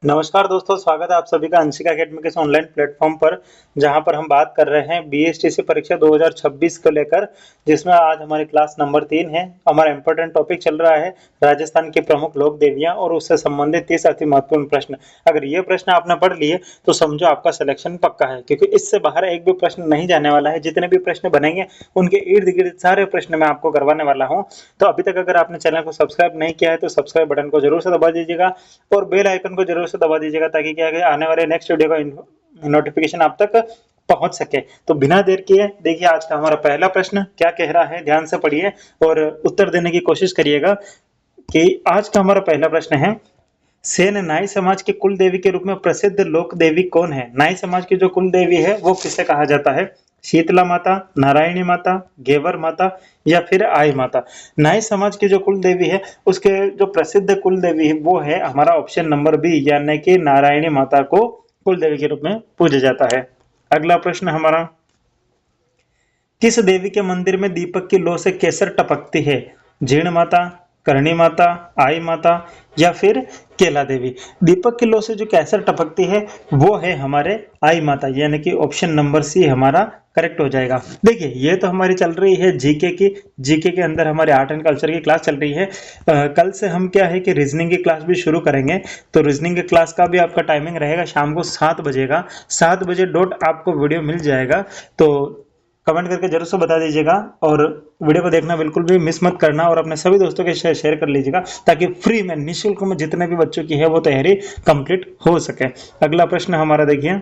नमस्कार दोस्तों, स्वागत है आप सभी का अंशिका अकेडमी के इस ऑनलाइन प्लेटफ़ॉर्म पर, जहां पर हम बात कर रहे हैं बीएसटीसी परीक्षा 2026 को लेकर, जिसमें आज हमारी क्लास नंबर 3 है। हमारा इम्पोर्टेंट टॉपिक चल रहा है राजस्थान की प्रमुख लोक देवियाँ और उससे संबंधित 30 अति महत्वपूर्ण प्रश्न। अगर ये प्रश्न आपने पढ़ लिए तो समझो आपका सिलेक्शन पक्का है, क्योंकि इससे बाहर एक भी प्रश्न नहीं जाने वाला है। जितने भी प्रश्न बनेंगे उनके इर्द-गिर्द सारे प्रश्न मैं आपको करवाने वाला हूँ। तो अभी तक अगर आपने चैनल को सब्सक्राइब नहीं किया है तो सब्सक्राइब बटन को ज़रूर से दबा दीजिएगा और बेल आइकन को ज़रूर से दबा दीजिएगा, ताकि क्या है कि आने वाले नेक्स्ट वीडियो का नोटिफिकेशन आप तक पहुंच सके। तो बिना देर किए देखिए आज का हमारा पहला प्रश्न क्या कह रहा है, ध्यान से पढ़िए और उत्तर देने की कोशिश करिएगा। कि आज का हमारा पहला प्रश्न है, सेन नाई समाज के कुल देवी के रूप में प्रसिद्ध लोक देवी कौन है? नाई समाज की जो कुल देवी है वो किसे कहा जाता है? शीतला माता, नारायणी माता, घेवर माता या फिर आई माता। नाई समाज की जो कुल देवी है उसके जो प्रसिद्ध कुल देवी है वो है हमारा ऑप्शन नंबर बी, यानी कि नारायणी माता को कुल देवी के रूप में पूजा जाता है। अगला प्रश्न हमारा, किस देवी के मंदिर में दीपक की लौ से केसर टपकती है? जीर्ण माता, करणी माता, आई माता या फिर केला देवी। दीपक की लौ से जो केसर टपकती है वो है हमारे आई माता, यानी कि ऑप्शन नंबर सी हमारा करेक्ट हो जाएगा। देखिए ये तो हमारी चल रही है जीके की, जीके के अंदर हमारे आर्ट एंड कल्चर की क्लास चल रही है। कल से हम क्या है कि रीजनिंग की क्लास भी शुरू करेंगे। तो रीजनिंग की क्लास का भी आपका टाइमिंग रहेगा शाम को 7 बजे का, 7 बजे डॉट आपको वीडियो मिल जाएगा। तो कमेंट करके जरूर से बता दीजिएगा और वीडियो को देखना बिल्कुल भी मिस मत करना और अपने सभी दोस्तों के शेयर कर लीजिएगा, ताकि फ्री में निःशुल्क में जितने भी बच्चों की है वो तैयारी कंप्लीट हो सके। अगला प्रश्न हमारा देखिए,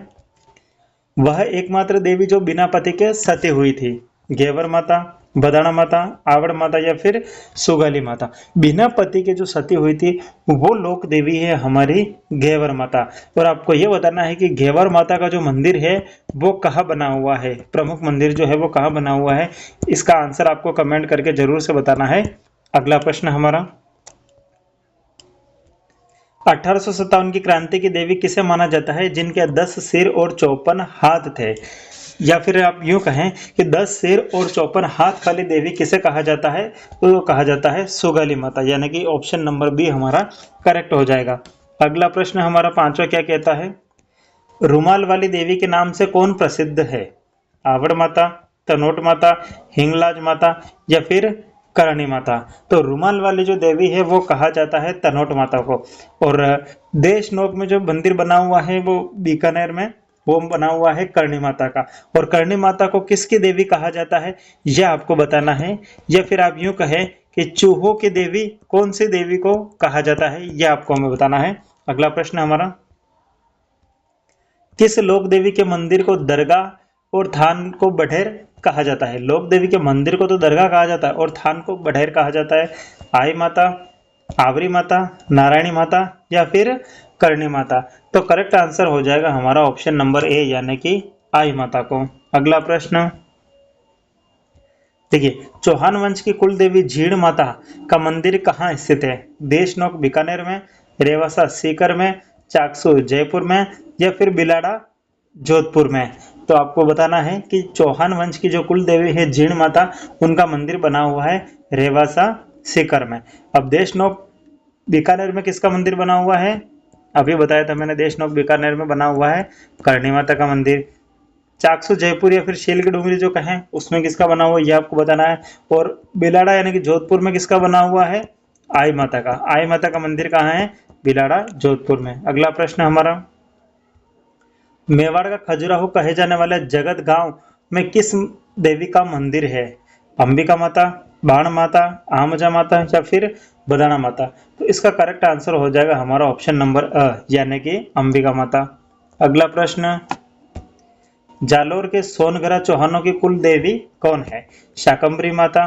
वह एकमात्र देवी जो बिना पति के सती हुई थी? घेवर माता, बदाना माता, आवड़ माता या फिर सुगाली माता। बिना पति के जो सती हुई थी वो लोक देवी है हमारी घेवर माता। और आपको ये बताना है कि घेवर माता का जो मंदिर है वो कहाँ बना हुआ है, प्रमुख मंदिर जो है वो कहाँ बना हुआ है। इसका आंसर आपको कमेंट करके जरूर से बताना है। अगला प्रश्न हमारा, 1857 की क्रांति की देवी किसे माना जाता है जिनके 10 सिर और 54 हाथ थे? या फिर आप यूं कहें कि 10 सिर और 54 हाथ वाली देवी किसे कहा जाता है? तो कहा जाता है सुगाली माता, यानी कि ऑप्शन नंबर बी हमारा करेक्ट हो जाएगा। अगला प्रश्न हमारा पांचवा क्या कहता है, रुमाल वाली देवी के नाम से कौन प्रसिद्ध है? आवड़ माता, तनोट माता, हिंगलाज माता या फिर करणी माता। तो रुमाल वाली जो देवी है वो कहा जाता है तनोट माता को। और देशनोक में जो मंदिर बना हुआ है वो बीकानेर में वो बना हुआ है करणी माता का। और करणी माता को किसकी देवी कहा जाता है यह आपको बताना है। या फिर आप यूं कहें कि चूहों की देवी कौन सी देवी को कहा जाता है, यह आपको हमें बताना है। अगला प्रश्न हमारा, किस लोक देवी के मंदिर को दरगाह और थान को बढेर कहा जाता है? लोक देवी के मंदिर को तो दरगाह कहा जाता है और थान को बढेर कहा जाता है। आई माता, आवरी माता, नारायणी माता या फिर करणी माता। तो करेक्ट आंसर हो जाएगा हमारा ऑप्शन नंबर ए, यानी कि आई माता को। अगला प्रश्न देखिए, चौहान वंश की कुल देवी झीण माता का मंदिर कहाँ स्थित है? देशनोक बीकानेर में, रेवासा सीकर में, चाकसू जयपुर में या फिर बिलाड़ा जोधपुर में। तो आपको बताना है कि चौहान वंश की जो कुल देवी है झीण माता, उनका मंदिर बना हुआ है रेवासा सीकर में। अब देशनोक बीकानेर में किसका मंदिर बना हुआ है? अभी बताया था मैंने, देशनोक बीकानेर में बना हुआ है करणी माता का मंदिर। चाकसू जयपुर या फिर शेल की डूंगरी जो कहें उसमें किसका बना हुआ है ये आपको बताना है। और बिलाड़ा यानी कि जोधपुर में किसका बना हुआ है? आई माता का। आई माता का मंदिर कहाँ है? बिलाड़ा जोधपुर में। अगला प्रश्न हमारा, मेवाड़ का खजुराहो कहे जाने वाले जगत गांव में किस देवी का मंदिर है? अंबिका माता, बाण माता, आमजा माता या फिर बदाना माता। तो इसका करेक्ट आंसर हो जाएगा हमारा ऑप्शन नंबर अ, यानी कि अंबिका माता। अगला प्रश्न, जालोर के सोनगरा चौहानों की कुल देवी कौन है? शाकंभरी माता,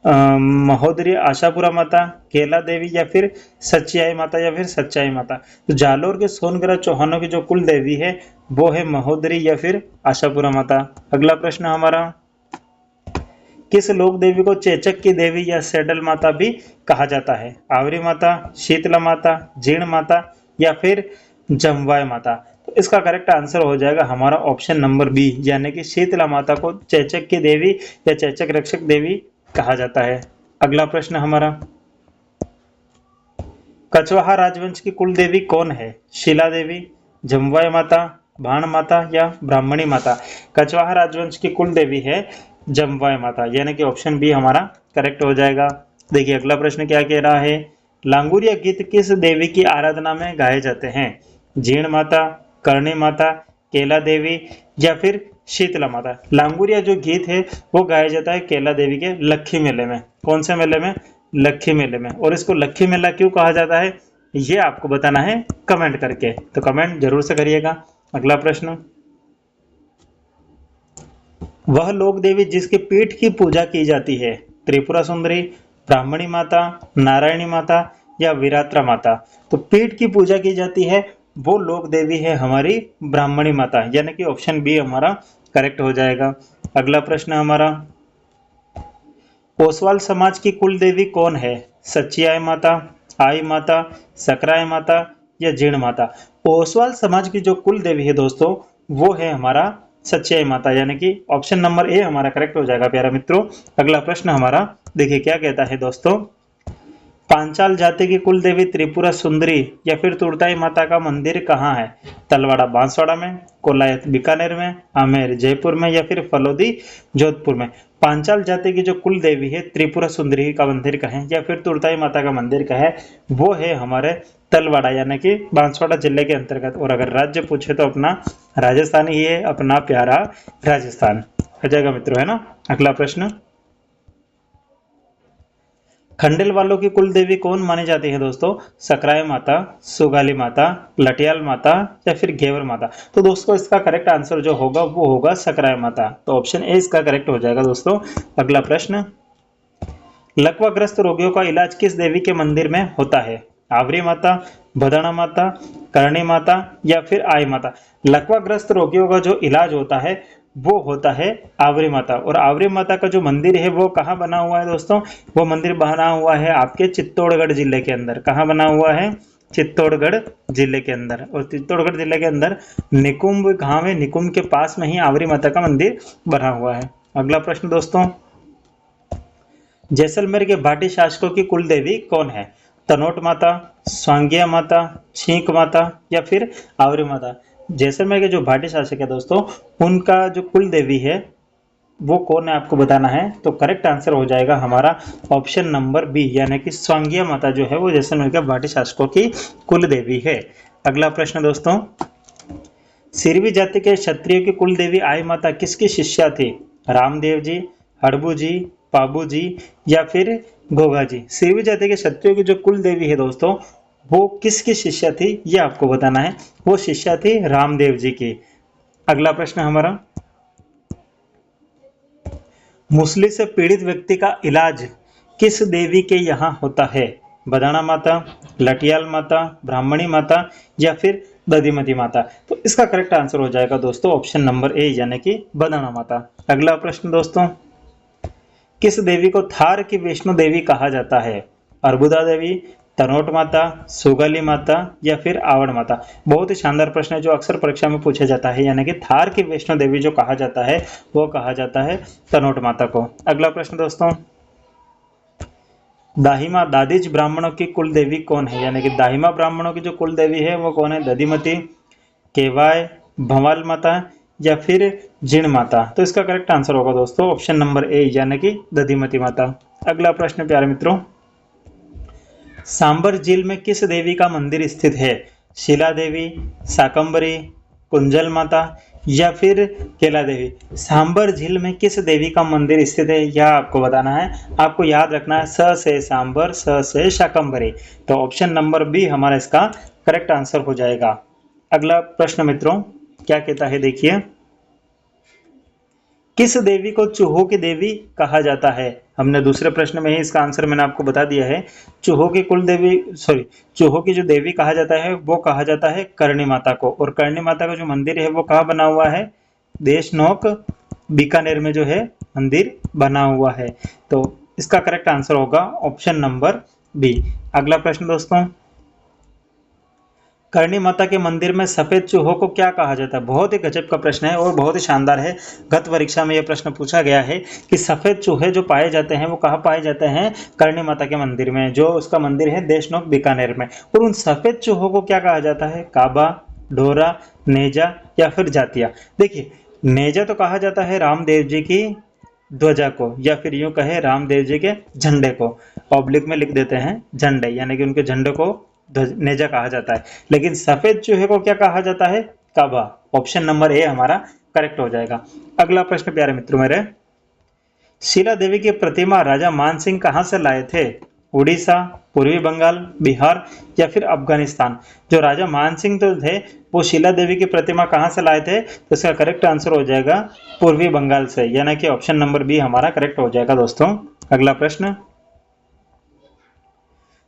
महोदरी आशापुरा माता, केला देवी या फिर सच्चाई माता या फिर सच्चाई माता। तो जालोर के सोनगरा चौहानों की जो कुल देवी है वो है महोदरी या फिर आशापुरा माता। अगला प्रश्न हमारा, किस लोक देवी को चेचक की देवी या सैडल माता भी कहा जाता है? आवरी माता, शीतला माता, जीर्ण माता या फिर जमवाय माता। तो इसका करेक्ट आंसर हो जाएगा हमारा ऑप्शन नंबर बी, यानी कि शीतला माता को चेचक की देवी या चेचक रक्षक देवी कहा जाता है। अगला प्रश्न हमारा, कछवाहा राजवंश की कुल देवी कौन है? शिला देवी, जमवाय माता, भाण माता या ब्राह्मणी माता? कछवाहा राजवंश की कुल देवी है जमवाय माता, यानी कि ऑप्शन बी हमारा करेक्ट हो जाएगा। देखिए अगला प्रश्न क्या कह रहा है, लांगुरिया गीत किस देवी की आराधना में गाए जाते हैं? जीण माता, करणी माता, केला देवी या फिर शीतला माता? लांगुरिया जो गीत है वो गाया जाता है केला देवी के लक्खी मेले में। कौन से मेले में? लक्खी मेले में। और इसको लक्खी मेला क्यों कहा जाता है ये आपको बताना है कमेंट करके, तो कमेंट जरूर से करिएगा। अगला प्रश्न, वह लोक देवी जिसके पीठ की पूजा की जाती है? त्रिपुरा सुंदरी, ब्राह्मणी माता, नारायणी माता या विरात्रा माता? तो पीठ की पूजा की जाती है वो लोक देवी है हमारी ब्राह्मणी माता, यानी कि ऑप्शन बी हमारा करेक्ट हो जाएगा। अगला प्रश्न हमारा, ओसवाल समाज की कुल देवी कौन है? सचियाय माता, आई माता, सकराय माता या जीण माता? ओसवाल समाज की जो कुल देवी है दोस्तों वो है हमारा सचियाई माता, यानी कि ऑप्शन नंबर ए हमारा करेक्ट हो जाएगा प्यारा मित्रों। अगला प्रश्न हमारा देखिए क्या कहता है दोस्तों, पांचाल जाति की कुल देवी त्रिपुरा सुंदरी या फिर तुरताई माता का मंदिर कहाँ है? तलवाड़ा बांसवाड़ा में, कोलायत बीकानेर में, आमेर जयपुर में या फिर फलोदी जोधपुर में? पांचाल जाति की जो कुल देवी है त्रिपुरा सुंदरी का मंदिर कहाँ है या फिर तुरताई माता का मंदिर कहाँ है? वो है हमारे तलवाड़ा, यानी कि बांसवाड़ा जिले के अंतर्गत। और अगर राज्य पूछे तो अपना राजस्थान ही है, अपना प्यारा राजस्थान हो जाएगा मित्रों, है ना। अगला प्रश्न, खंडेल वालों की कुल देवी कौन मानी जाती है दोस्तों? सकराय माता, सुगाली माता, लटियाल माता या फिर घेवर माता? तो दोस्तों इसका करेक्ट आंसर जो होगा वो होगा सकराय माता, तो ऑप्शन ए इसका करेक्ट हो जाएगा दोस्तों। अगला प्रश्न, लकवाग्रस्त रोगियों का इलाज किस देवी के मंदिर में होता है? आवरी माता, भदना माता, करणी माता या फिर आई माता? लकवाग्रस्त रोगियों का जो इलाज होता है वो होता है आवरी माता। और आवरी माता का जो मंदिर है वो कहाँ बना हुआ है दोस्तों? वो मंदिर बना हुआ है आपके चित्तौड़गढ़ जिले के अंदर। कहाँ बना हुआ है? चित्तौड़गढ़ जिले के अंदर। और चित्तौड़गढ़ जिले के अंदर निकुंभ गांव है, निकुंभ के पास में ही आवरी माता का मंदिर बना हुआ है। अगला प्रश्न दोस्तों, जैसलमेर के भाटी शासकों की कुल देवी कौन है? तनोट माता, स्वांगिया माता, छींक माता या फिर आवरी माता? जैसलमेर के जो भाटी शासक है दोस्तों उनका जो कुल देवी है वो कौन है आपको बताना है। तो करेक्ट आंसर हो जाएगा हमारा ऑप्शन नंबर बी, यानी कि स्वांगिया माता जो है वो जैसलमेर के भाटी शासकों की कुल देवी है। अगला प्रश्न दोस्तों, सिरवी जाति के क्षत्रिय की कुल देवी आई माता किसकी शिष्या थी? रामदेव जी, हड़बू जी, पाबू जी या फिर गोगा जी? सिरवी जाति के क्षत्रियों की जो कुल देवी है दोस्तों वो किसकी शिष्या थी ये आपको बताना है। वो शिष्या थी रामदेव जी की। अगला प्रश्न हमारा, मुसली से पीड़ित व्यक्ति का इलाज किस देवी के यहाँ होता है? बदाना माता, लटियाल माता, ब्राह्मणी माता या फिर दधिमती माता? तो इसका करेक्ट आंसर हो जाएगा दोस्तों ऑप्शन नंबर ए, यानी कि बदाना माता। अगला प्रश्न दोस्तों, किस देवी को थार की वैष्णो देवी कहा जाता है? अर्बुदा देवी, तनोट माता, सुगाली माता या फिर आवड़ माता? बहुत ही शानदार प्रश्न है जो अक्सर परीक्षा में पूछा जाता है, यानी कि थार की वैष्णो देवी जो कहा जाता है वो कहा जाता है तनोट माता को। अगला प्रश्न दोस्तों, दाहिमा दादिज ब्राह्मणों की कुल देवी कौन है? यानी कि दाहिमा ब्राह्मणों की जो कुल देवी है वो कौन है? दधिमती, केवाय, भंवाल माता या फिर जीण माता? तो इसका करेक्ट आंसर होगा दोस्तों ऑप्शन नंबर ए, यानी कि दधिमती माता। अगला प्रश्न प्यारे मित्रों, सांबर झील में किस देवी का मंदिर स्थित है? शिला देवी, शाकंभरी, कुंजल माता या फिर केला देवी? सांबर झील में किस देवी का मंदिर स्थित है यह आपको बताना है। आपको याद रखना है स से सांबर, स से शाकंभरी। तो ऑप्शन नंबर बी हमारा इसका करेक्ट आंसर हो जाएगा। अगला प्रश्न मित्रों क्या कहता है देखिए, किस देवी को चूहों की देवी कहा जाता है? हमने दूसरे प्रश्न में ही इसका आंसर मैंने आपको बता दिया है। चूहों की कुल देवी चूहों की जो देवी कहा जाता है वो कहा जाता है करणी माता को। और करणी माता का जो मंदिर है वो कहाँ बना हुआ है? देशनोक बीकानेर में जो है मंदिर बना हुआ है। तो इसका करेक्ट आंसर होगा ऑप्शन नंबर बी। अगला प्रश्न दोस्तों, करणी माता के मंदिर में सफेद चूहों को क्या कहा जाता है? बहुत ही गजब का प्रश्न है और बहुत ही शानदार है। गत परीक्षा में यह प्रश्न पूछा गया है कि सफेद चूहे जो पाए जाते हैं वो कहाँ पाए जाते हैं? करणी माता के मंदिर में, जो उसका मंदिर है देशनोक बीकानेर में। और उन सफेद चूहों को क्या कहा जाता है? काबा, डोरा, नेजा या फिर जातिया। देखिए, नेजा तो कहा जाता है रामदेव जी की ध्वजा को, या फिर यूं कहे रामदेव जी के झंडे को। ऑब्लिक में लिख देते हैं झंडे, यानी कि उनके झंडे को नेजा कहा जाता है। लेकिन सफेद चूहे को क्या कहा जाता है? काबा। ऑप्शन नंबर ए हमारा करेक्ट हो जाएगा। अगला प्रश्न प्यारे मित्रों मेरे, शीला देवी की प्रतिमा राजा मान सिंह कहां से लाए थे? उड़ीसा, पूर्वी बंगाल, बिहार या फिर अफगानिस्तान। जो राजा मान सिंह तो थे वो शीला देवी की प्रतिमा कहां से लाए थे? तो इसका करेक्ट आंसर हो जाएगा पूर्वी बंगाल से, यानी कि ऑप्शन नंबर बी हमारा करेक्ट हो जाएगा दोस्तों। अगला प्रश्न,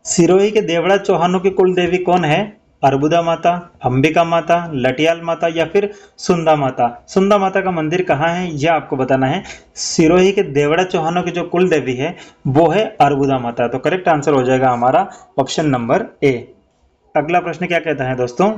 सिरोही के देवड़ा चौहानों की कुल देवी कौन है? अर्बुदा माता, अंबिका माता, लटियाल माता या फिर सुंदा माता। सुंदा माता का मंदिर कहाँ है यह आपको बताना है। सिरोही के देवड़ा चौहानों की जो कुल देवी है वो है अर्बुदा माता। तो करेक्ट आंसर हो जाएगा हमारा ऑप्शन नंबर ए। अगला प्रश्न क्या कहता है दोस्तों,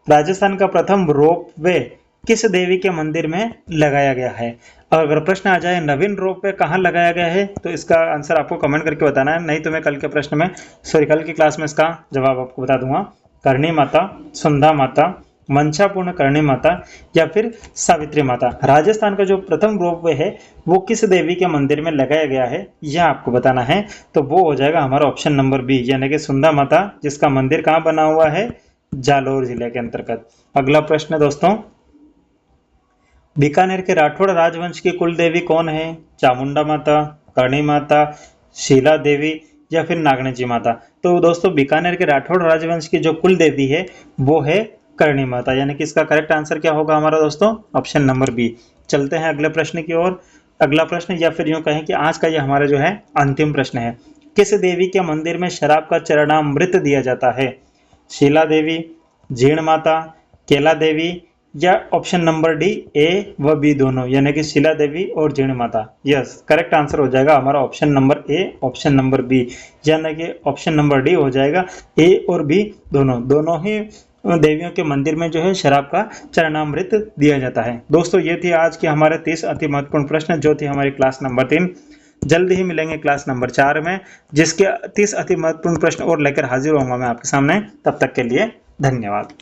राजस्थान का प्रथम रोप वे किस देवी के मंदिर में लगाया गया है? अगर प्रश्न आ जाए नवीन रोप वे कहाँ लगाया गया है तो इसका आंसर आपको कमेंट करके बताना है, नहीं तो मैं कल के प्रश्न में कल की क्लास में इसका जवाब आपको बता दूंगा। करणी माता, सुंधा माता, मंशापूर्ण करणी माता या फिर सावित्री माता। राजस्थान का जो प्रथम रोप वे है वो किस देवी के मंदिर में लगाया गया है यह आपको बताना है। तो वो हो जाएगा हमारा ऑप्शन नंबर बी, यानी कि सुंधा माता, जिसका मंदिर कहाँ बना हुआ है? जालोर जिले के अंतर्गत। अगला प्रश्न दोस्तों, बीकानेर के राठौड़ राजवंश की कुल देवी कौन है? चामुंडा माता, करणी माता, शीला देवी या फिर नागणजी माता। तो दोस्तों बीकानेर के राठौड़ राजवंश की जो कुल देवी है वो है करणी माता, यानी कि इसका करेक्ट आंसर क्या होगा हमारा दोस्तों? Option number B. चलते हैं अगले प्रश्न की ओर। अगला प्रश्न, या फिर यूं कहें कि आज का यह हमारा जो है अंतिम प्रश्न है, किस देवी के मंदिर में शराब का चरणामृत दिया जाता है? शीला देवी, जीण माता, केला देवी या ऑप्शन नंबर डी ए व बी दोनों, यानी कि शीला देवी और Jeen Mata. Yes, correct answer हो जाएगा हमारा option number A, option number B, यानी कि ऑप्शन नंबर डी हो जाएगा। ए और बी दोनों ही देवियों के मंदिर में जो है शराब का चरणामृत दिया जाता है। दोस्तों ये थी आज के हमारे 30 अति महत्वपूर्ण प्रश्न, जो थी हमारी क्लास नंबर 3। जल्द ही मिलेंगे क्लास नंबर 4 में, जिसके 30 अति महत्वपूर्ण प्रश्न और लेकर हाजिर होऊंगा मैं आपके सामने। तब तक के लिए धन्यवाद।